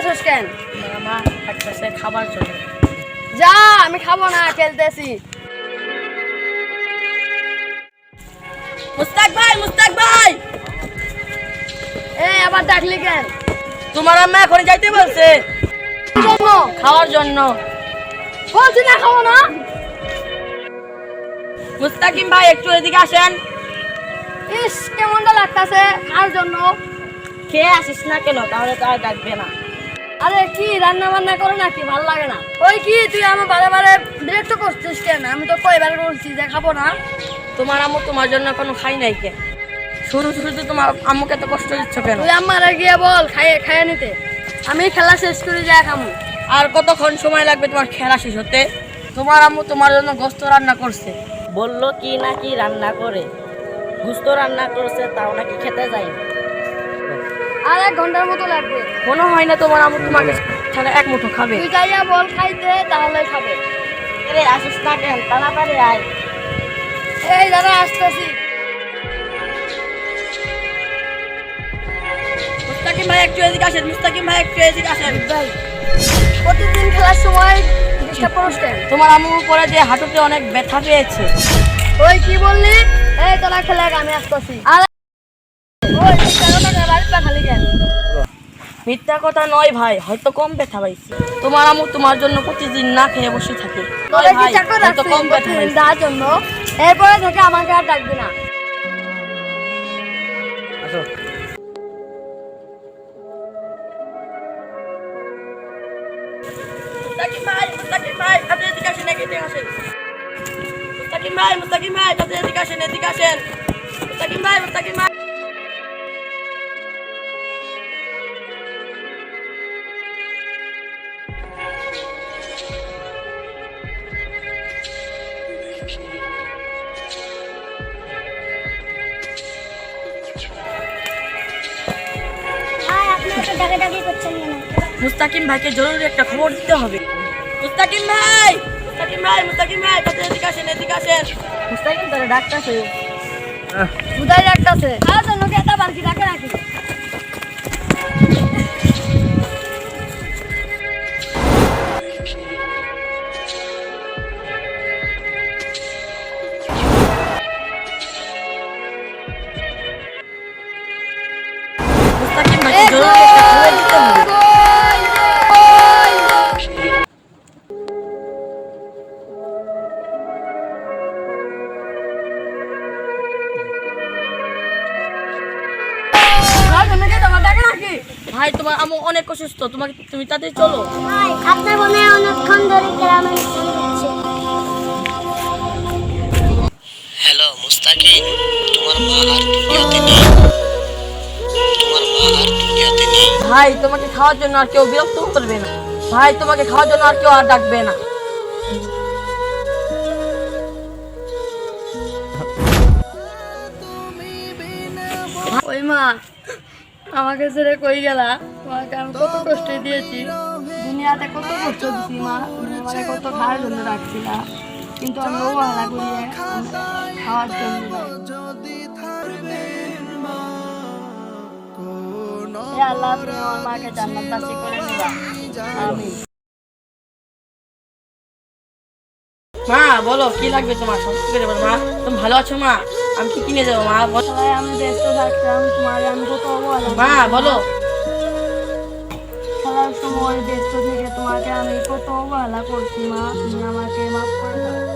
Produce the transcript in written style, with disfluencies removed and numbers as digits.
ডাকতেছিস কেন? মা ডাকতেছে খাবার জন্য। যা, আমি খাবো না, খেলতেছি। মুস্তাক ভাই, মুস্তাক ভাই, এই আবার ডাকলি কেন? তোমার আম্মা এখন যাইতে বলছে কি জন্য? খাওয়ার জন্য। বলছি না খাবো না। মুস্তাকিম ভাই একটু এদিকে আসেন। ইস, কেমনটা লাগতেছে খাওয়ার জন্য। খেয়ে আসিস না কেন? তাহলে তো আর ডাকবে না। আরে কি রান্না বান্না করে নাকি? ভাল লাগে না। ওই কি তুই আমার বারে বারে বিরক্ত করছিস কেন? আমি তো কয়বার বলছি যে খাবো না। তোমার আম্মু তোমার জন্য কোনো খাই নাই কে? শুধু শুধু তোমার আম্মুকে তো কষ্ট দিচ্ছ কেন? তুই আমারে গিয়ে বল খাইয়ে নিতে। আমি খেলা শেষ করে যা খামু। আর কতক্ষণ সময় লাগবে তোমার খেলা শেষ হতে? তোমার আম্মু তোমার জন্য গোস্ত রান্না করছে। বললো কি নাকি রান্না করে, গোস্ত রান্না করছে, তাও নাকি খেতে যাই। আর 1 ঘন্টার মতো লাগবে। মনে হয় না তোমার আম্মু তোমাকে ছাড়া এক মুঠো খাবে। তুই যাইয়া বল খাইতে, তাহলে খাবে। আরে আসিস না কেন? তাড়াতাড়ি আয়। এই দাদা আসতেছি। মুস্তাকিম ভাই একটু এদিকে আসেন। মুস্তাকিম ভাই একটু এদিকে আসেন। ভাই, প্রতিদিন খেলার সময় ডিস্টার্ব করিস কেন? তোমার আম্মু পরে যে হাঁটুতে অনেক ব্যথা পেয়েছে। ওই কি বললি? এই তোরা খেলে আমি আসতেছি। আর ওই টাকা বাড়িতে খালি কেন? মিথ্যা কথা নয় ভাই, হয়তো কম ব্যথা পাইছি। তোমার আম্মু তোমার জন্য প্রতিদিন না খেয়ে বসে থাকে। তোরা কি ভাই, চাকর হয়তো কম ব্যথা রাখছিস পাইছি। দেওয়ার জন্য? এরপরে থেকে আমাকে আর ডাকবি না। আসো। মুস্তাকিম ভাই, মুস্তাকিম ভাই, আপনি এদিকে আসেন, এদিকে আসেন। মুস্তাকিম ভাই, মুস্তাকিম ভাই, আপনি এদিকে আসেন, এদিকে আসেন। মুস্তাকিম ভাই, মুস্তাকিম ভাই। মুস্তাকিম ভাইকে জরুরি একটা খবর দিতে হবে। মুস্তাকিম ভাই, মুস্তাকিম ভাই, মুস্তাকিম ভাই, আপনি এদিকে আসেন, এদিকে আসেন। মুস্তাকিম তোরে ডাকতেছে। বুঝাই ডাকতেছে। খাওয়ার জন্য কি এটা বালতি রাখে নাকি? মুস্তাকিম ভাইকে জরুরি একটা খবর দিতে হবে। খাওয়ার জন্য কি তোমার ডাকে নাকি? ভাই তোমার আম্মু অনেক অসুস্থ, তুমি তাড়াতাড়ি চলো। ভাই, আপনার মনে হয় অনেকক্ষণ ধরে গ্রামে ফোন করছে। হ্যালো মুস্তাকিম, তোমার মা আর দুনিয়াতে নেই। তোমার মা আর দুনিয়াতে নেই। ভাই তোমাকে খাওয়ার জন্য আর কেউ বিরক্ত করবে না। ভাই তোমাকে খাওয়ার জন্য আর কেউ আর ডাকবে না। ওই মা, আমাকে ছেড়ে কই গেলা? তোমাকে আমি কত কষ্ট দিয়েছি, দুনিয়াতে কত কষ্ট দিছি মা। তুমি আমাকে কত খাওয়ার জন্য রাখছিলা, কিন্তু আমি অবহেলা করিয়ে খাওয়ার জন্য হে আল্লাহ, তুমি আমার মাকে জান্নাত নসিব করে দিবা। আমিন। মা বলো কি লাগবে তোমার? সব করে বলো মা। তুমি ভালো আছো মা? আমি কি কিনে দেবো মা? বলো। সবাই আমি ব্যস্ত থাকতাম, তোমার আমি কত অবহেলা মা করেছি। বলো। খেলার সময় ব্যস্ত থেকে তোমাকে আমি কত অবহেলা করছি মা, তুমি আমাকে মাফ করে দাও।